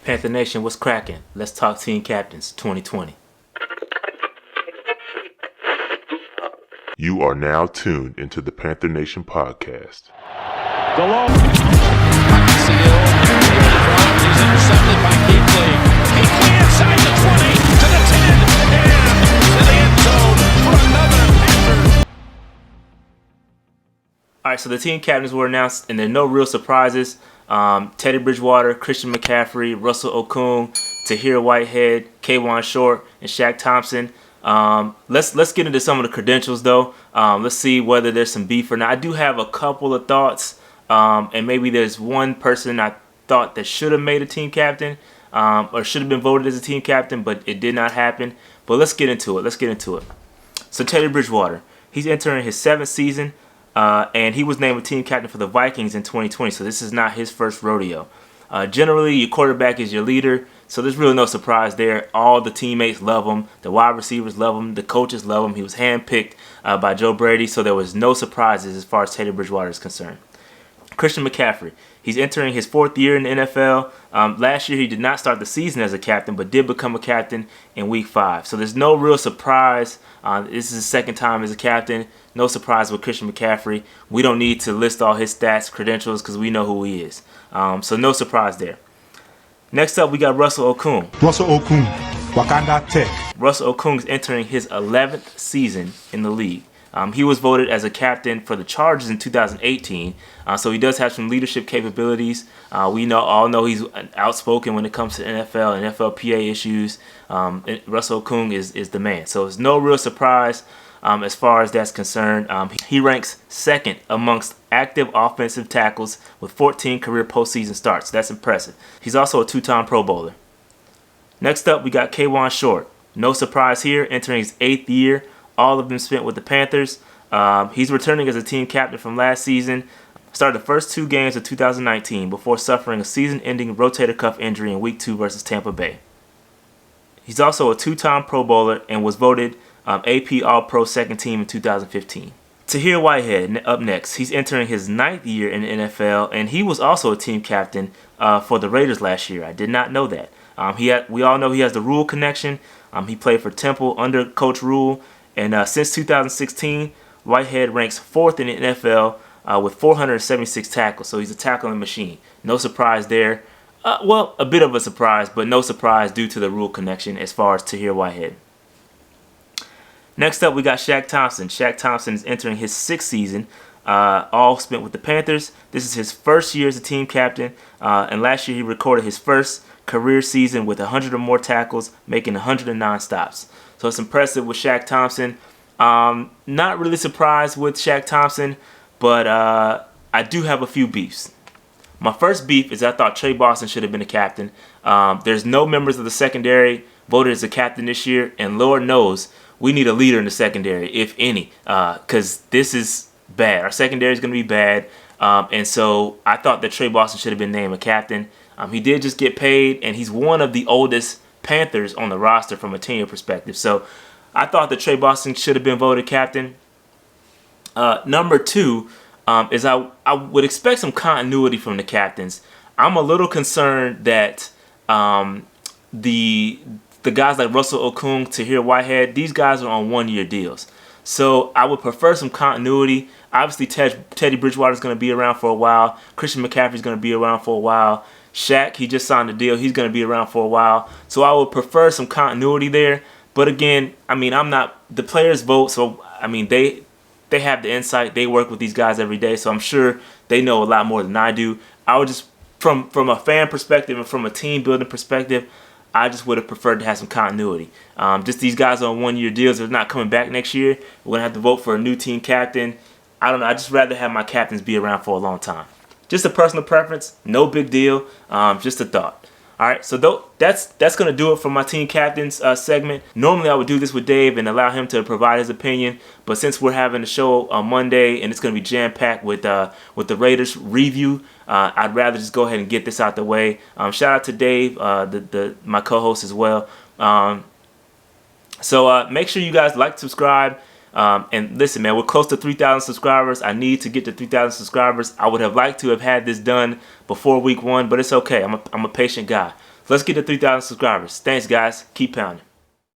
Panther Nation, what's cracking? Let's talk team captains 2020. You are now tuned into the Panther Nation podcast. Delone. He's intercepted by Keekly. Keekly inside the 20 to the 10 and to the end zone for another Panthers. All right, so the team captains were announced, and there are no real surprises. Teddy Bridgewater, Christian McCaffrey, Russell Okung, Tahir Whitehead, K'Wan Short, and Shaq Thompson. Let's get into some of the credentials, though. Let's see whether there's some beef or not. I do have a couple of thoughts, and maybe there's one person I thought that should have made a team captain or should have been voted as a team captain, but it did not happen. But let's get into it. So Teddy Bridgewater, he's entering his 7th season. And he was named a team captain for the Vikings in 2020, so this is not his first rodeo. Generally, your quarterback is your leader, so there's really no surprise there. All the teammates love him. The wide receivers love him. The coaches love him. He was handpicked by Joe Brady, so there was no surprises as far as Teddy Bridgewater is concerned. Christian McCaffrey, he's entering his 4th year in the NFL. Last year, he did not start the season as a captain, but did become a captain in Week 5. So there's no real surprise. This is his 2nd time as a captain. No surprise with Christian McCaffrey. We don't need to list all his stats, credentials, because we know who he is. So no surprise there. Next up, we got Russell Okung. Russell Okung, Wakanda Tech. Russell Okung is entering his 11th season in the league. He was voted as a captain for the Chargers in 2018, so he does have some leadership capabilities. We all know he's outspoken when it comes to NFL and NFLPA issues. Russell Okung is the man, so it's no real surprise as far as that's concerned. He ranks 2nd amongst active offensive tackles with 14 career postseason starts. That's impressive. He's also a 2-time Pro Bowler. Next up, we got K'Wan Short. No surprise here, entering his 8th year. All of them spent with the Panthers. He's returning as a team captain from last season. Started the first 2 games of 2019 before suffering a season-ending rotator cuff injury in Week 2 versus Tampa Bay. He's also a 2-time Pro Bowler and was voted AP All-Pro 2nd team in 2015. We Whitehead up next. He's entering his 9th year in the NFL, and he was also a team captain for the Raiders last year. I did not know that. We all know he has the Rule connection. He played for Temple under Coach Rule. And since 2016, Whitehead ranks 4th in the NFL with 476 tackles. So he's a tackling machine. No surprise there. Well, a bit of a surprise, but no surprise due to the Rule connection as far as Tahir Whitehead. Next up, we got Shaq Thompson. Shaq Thompson is entering his 6th season, all spent with the Panthers. This is his 1st year as a team captain. And last year, he recorded his first career season with 100 or more tackles, making 109 stops. So it's impressive with Shaq Thompson. Not really surprised with Shaq Thompson, but I do have a few beefs. My first beef is I thought Trey Boston should have been a captain. There's no members of the secondary voted as a captain this year, and Lord knows we need a leader in the secondary, if any, because this is bad. Our secondary is going to be bad, and so I thought that Trey Boston should have been named a captain. He did just get paid, and he's one of the oldest Panthers on the roster from a tenure perspective. So I thought that Trey Boston should have been voted captain. Number 2 is I would expect some continuity from the captains. I'm a little concerned that the guys like Russell Okung, Tahir Whitehead, these guys are on 1-year deals. So I would prefer some continuity. Obviously, Teddy Bridgewater is going to be around for a while. Christian McCaffrey is going to be around for a while. Shaq, he just signed a deal. He's going to be around for a while. So I would prefer some continuity there. But again, I'm not – the players vote. So, they have the insight. They work with these guys every day. So I'm sure they know a lot more than I do. I would just – from a fan perspective and from a team-building perspective, I just would have preferred to have some continuity. Just these guys on 1-year deals are not coming back next year. We're going to have to vote for a new team captain. I don't know. I'd just rather have my captains be around for a long time. Just a personal preference, no big deal, just a thought. All right, so that's going to do it for my team captains segment. Normally I would do this with Dave and allow him to provide his opinion, but since we're having the show on Monday and it's going to be jam-packed with the Raiders review, I'd rather just go ahead and get this out the way. Shout out to Dave, my co-host as well. So make sure you guys like, subscribe. And listen, man, we're close to 3,000 subscribers. I need to get to 3,000 subscribers. I would have liked to have had this done before week 1, but it's okay. I'm a patient guy. Let's get to 3,000 subscribers. Thanks, guys. Keep pounding.